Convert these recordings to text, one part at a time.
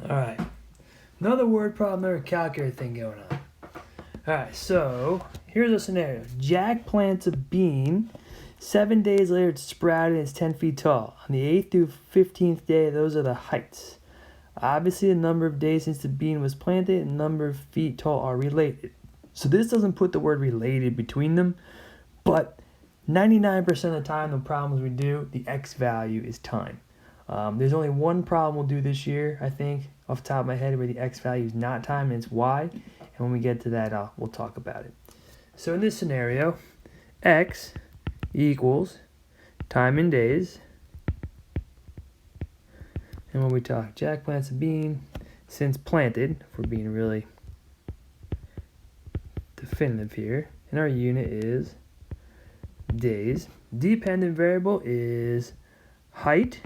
Alright, another word problem, another calculator thing going on. Alright, so here's a scenario. Jack plants a bean. 7 days later, it's sprouted and it's 10 feet tall. On the 8th through 15th day, those are the heights. Obviously, the number of days since the bean was planted and the number of feet tall are related. So this doesn't put the word related between them, but 99% of the time, the problems we do, the x value is time. There's only one problem we'll do this year, I think, off the top of my head, where the x value is not time and it's y. And when we get to that, we'll talk about it. So in this scenario, x equals time in days. And when we talk, Jack plants a bean since planted, if we're being really definitive here, and our unit is days. Dependent variable is height.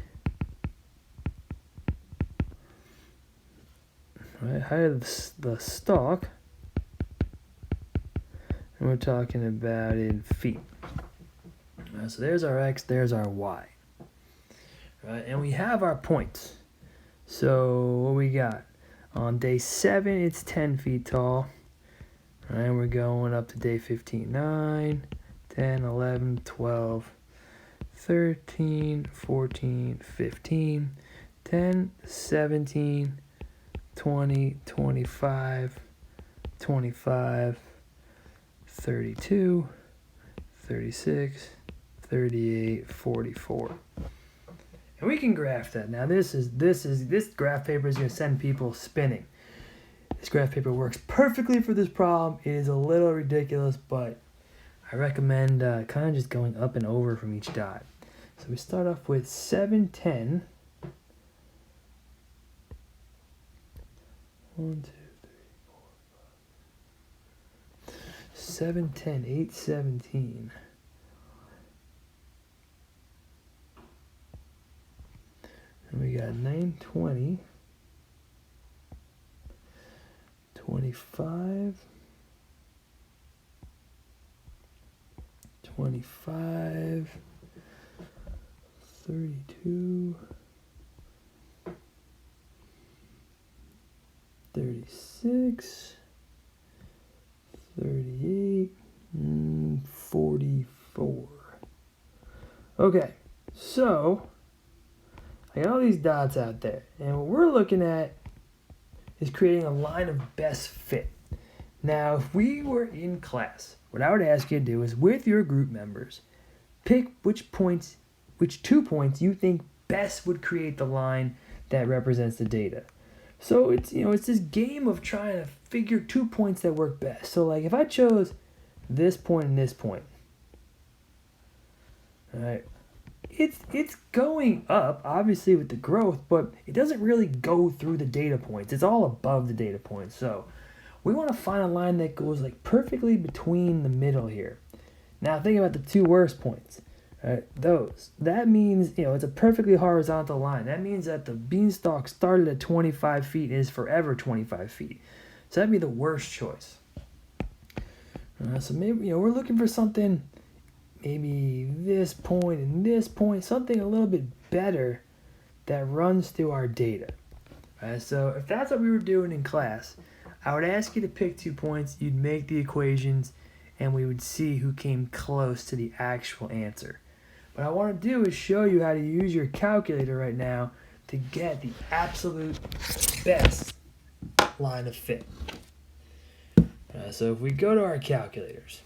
Right, height of the stalk. And we're talking about in feet. Right, so there's our x, there's our y. Right, and we have our points. So what we got? On day 7, it's 10 feet tall. Right, we're going up to day 15. 9, 10, 11, 12, 13, 14, 15, 10, 17, 20, 25, 25, 32, 36, 38, 44. And we can graph that. Now this graph paper is going to send people spinning. This graph paper works perfectly for this problem. It is a little ridiculous, but I recommend kind of just going up and over from each dot. So we start off with 7, 10. 1, 2, 3, 4, 5. 7, 10, 8, 17. And we got 9, 20, 25, 25, 32, 36, 38, 44. Okay, so I got all these dots out there, and what we're looking at is creating a line of best fit. Now, if we were in class, what I would ask you to do is, with your group members, pick which 2 points you think best would create the line that represents the data. So it's this game of trying to figure 2 points that work best. So like if I chose this point and this point, all right, it's going up, obviously, with the growth, but it doesn't really go through the data points. It's all above the data points. So we want to find a line that goes like perfectly between the middle here. Now think about the 2 worst points. Right, those. That means, it's a perfectly horizontal line. That means that the beanstalk started at 25 feet and is forever 25 feet. So that'd be the worst choice. So maybe, we're looking for something, maybe this point and this point, something a little bit better that runs through our data. Right, so if that's what we were doing in class, I would ask you to pick 2 points, you'd make the equations, and we would see who came close to the actual answer. What I want to do is show you how to use your calculator right now to get the absolute best line of fit. So if we go to our calculators.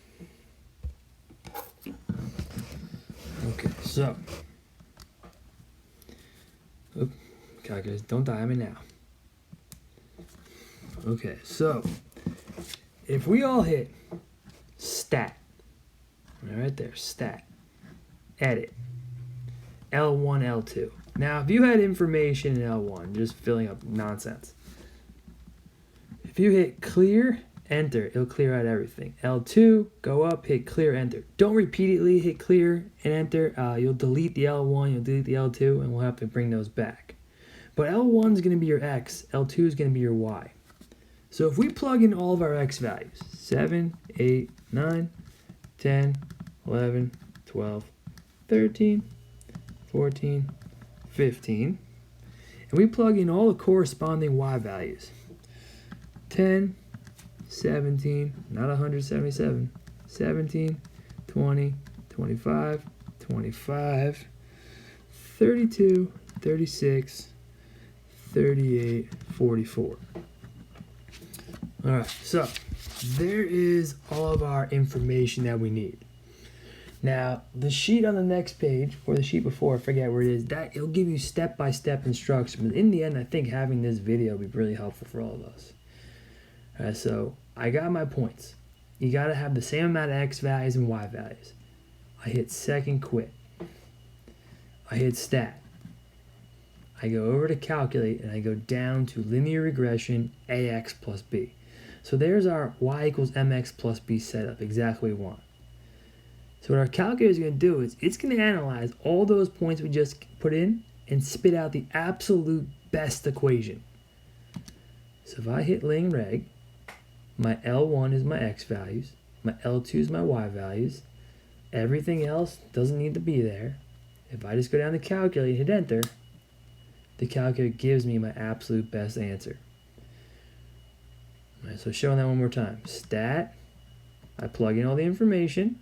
Okay, so. Calculators, don't die on me now. Okay, so if we all hit stat, right there, stat, edit, L1, L2. Now, if you had information in L1, just filling up nonsense, if you hit clear, enter, it'll clear out everything. L2, go up, hit clear, enter. Don't repeatedly hit clear and enter. You'll delete the L1, you'll delete the L2, and we'll have to bring those back. But L1 is going to be your X, L2 is going to be your Y. So if we plug in all of our X values, 7, 8, 9, 10, 11, 12, 13, 14, 15, and we plug in all the corresponding y values. 10, 17, not 177, 17, 20, 25, 25, 32, 36, 38, 44. All right, so there is all of our information that we need. Now, the sheet on the next page, or the sheet before, I forget where it is, that it'll give you step-by-step instructions. But in the end, I think having this video will be really helpful for all of us. All right, so I got my points. You got to have the same amount of x values and y values. I hit second quit. I hit stat. I go over to calculate, and I go down to linear regression ax plus b. So there's our y equals mx plus b setup, exactly what we want. So what our calculator is going to do is it's going to analyze all those points we just put in and spit out the absolute best equation. So if I hit ling reg, my L1 is my x values, my L2 is my y values, everything else doesn't need to be there. If I just go down to calculate and hit enter, the calculator gives me my absolute best answer. All right, so showing that one more time. Stat, I plug in all the information.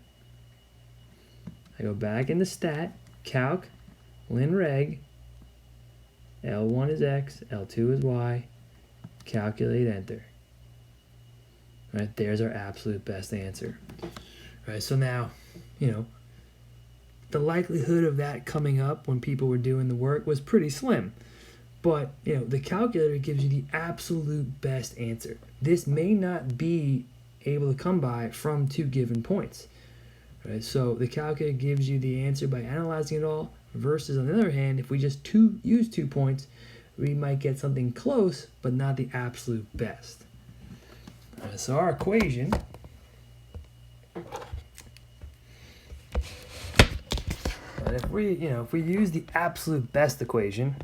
I go back into stat, calc, lin reg, L1 is x, L2 is y, calculate, enter. All right, there's our absolute best answer. All right, so now, the likelihood of that coming up when people were doing the work was pretty slim. But, the calculator gives you the absolute best answer. This may not be able to come by from 2 given points. Right, so the calculator gives you the answer by analyzing it all, versus on the other hand, if we just use 2 points, we might get something close, but not the absolute best. Right, so our equation if we use the absolute best equation,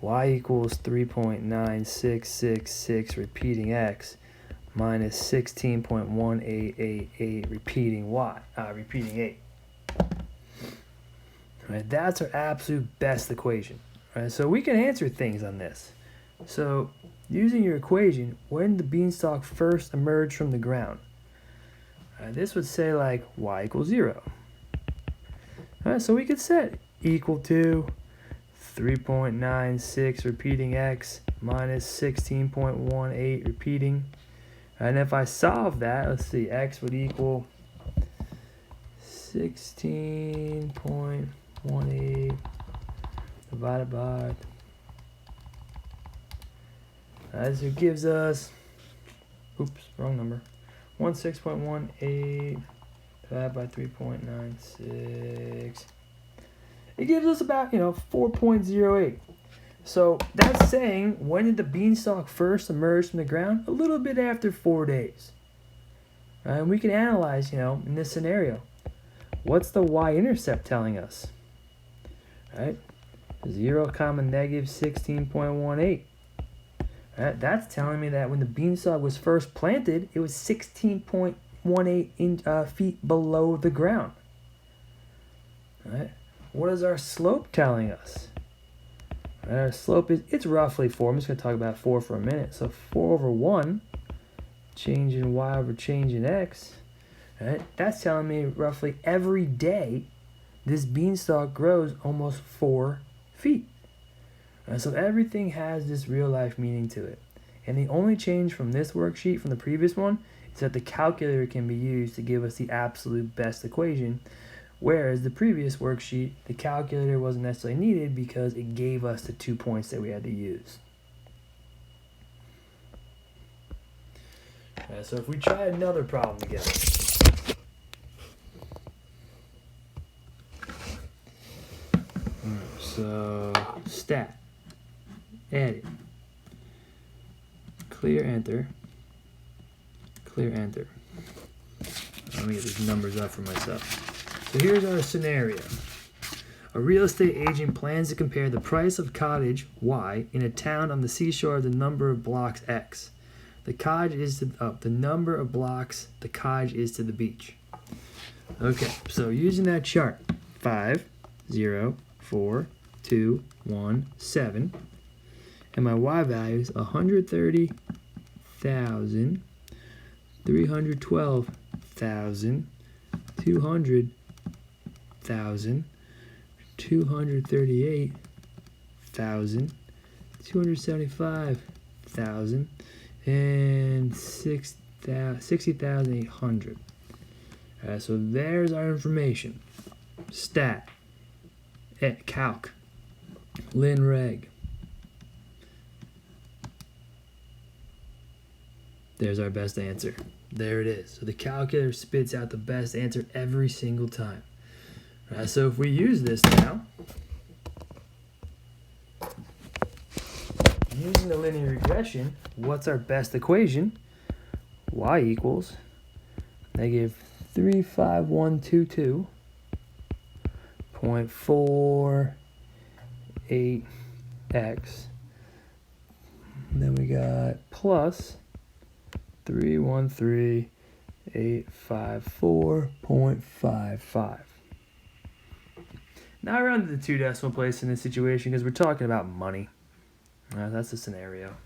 y equals 3.9666 repeating x minus 16.1888 repeating repeating 8. Right, that's our absolute best equation. Right, so we can answer things on this. So using your equation, when the beanstalk first emerged from the ground, this would say like y equals 0. So we could set equal to 3.96 repeating x minus 16.18 repeating. And if I solve that, let's see, x would equal 16.18 divided by, as it gives us, wrong number, 16.18 divided by 3.96. It gives us about, 4.08. So that's saying, when did the beanstalk first emerge from the ground? A little bit after 4 days. And we can analyze, in this scenario, what's the y-intercept telling us? Right? 0, negative 16.18. Right? That's telling me that when the beanstalk was first planted, it was 16.18 feet below the ground. Right? What is our slope telling us? Our slope it's roughly 4. I'm just going to talk about 4 for a minute. So 4 over 1, change in y over change in x. Right? That's telling me roughly every day this beanstalk grows almost 4 feet. Right? So everything has this real life meaning to it. And the only change from this worksheet from the previous one is that the calculator can be used to give us the absolute best equation. Whereas the previous worksheet, the calculator wasn't necessarily needed because it gave us the 2 points that we had to use. So if we try another problem together. So stat, edit, clear enter. Let me get these numbers up for myself. So here's our scenario. A real estate agent plans to compare the price of cottage Y in a town on the seashore of the number of blocks X. The cottage is to the number of blocks the cottage is to the beach. Okay, so using that chart, 5, 0, 4, 2, 1, 7. and my y value is 130,000, 312,000, 200,000, 238,000, 275,000, and 60,800. So there's our information. Stat, calc, lin reg. There's our best answer. There it is. So the calculator spits out the best answer every single time. So if we use this now, using the linear regression, what's our best equation? Y equals negative 35122.48x. Then we got plus 313,854.55. Now I rounded the 2 decimal place in this situation because we're talking about money. That's the scenario.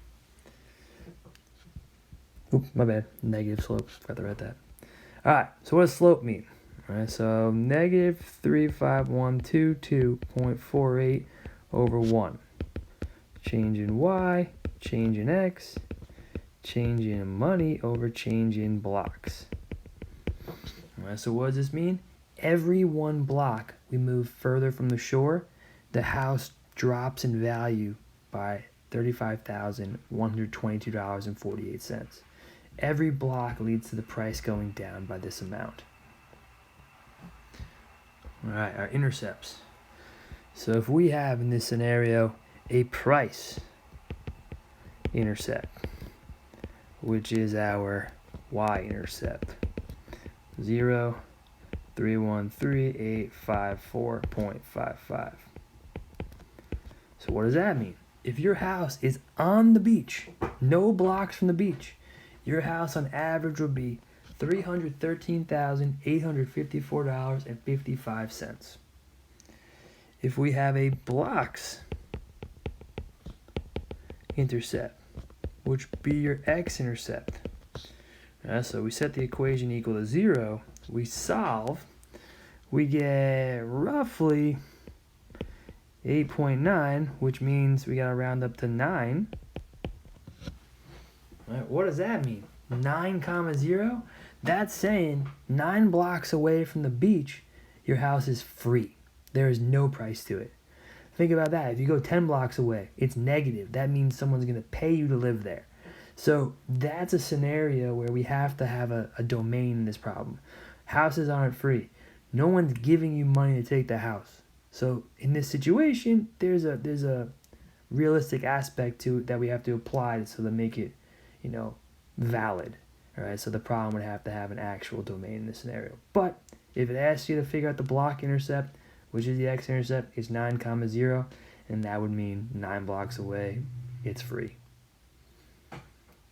Oop, my bad. Negative slope. Forgot to write that. Alright, so what does slope mean? Alright, so negative 35122.48 over 1. Change in y, change in x, change in money over change in blocks. Alright, so what does this mean? Every one block we move further from the shore, the house drops in value by $35,122.48. Every block leads to the price going down by this amount. All right, our intercepts. So if we have in this scenario a price intercept, which is our y-intercept, 0.313,854.55. So what does that mean? If your house is on the beach, no blocks from the beach, your house on average would be $313,854.55. If we have a blocks intercept, which would be your x-intercept, so we set the equation equal to 0, we solve, we get roughly 8.9, which means we gotta round up to 9. Right, what does that mean? 9 comma 0? That's saying 9 blocks away from the beach, your house is free. There is no price to it. Think about that. If you go 10 blocks away, it's negative. That means someone's gonna pay you to live there. So that's a scenario where we have to have a domain in this problem. Houses aren't free. No one's giving you money to take the house. So in this situation, there's a realistic aspect to it that we have to apply so to make it, valid. All right. So the problem would have to have an actual domain in this scenario. But if it asks you to figure out the block intercept, which is the x-intercept, is 9 comma 0, and that would mean 9 blocks away, it's free.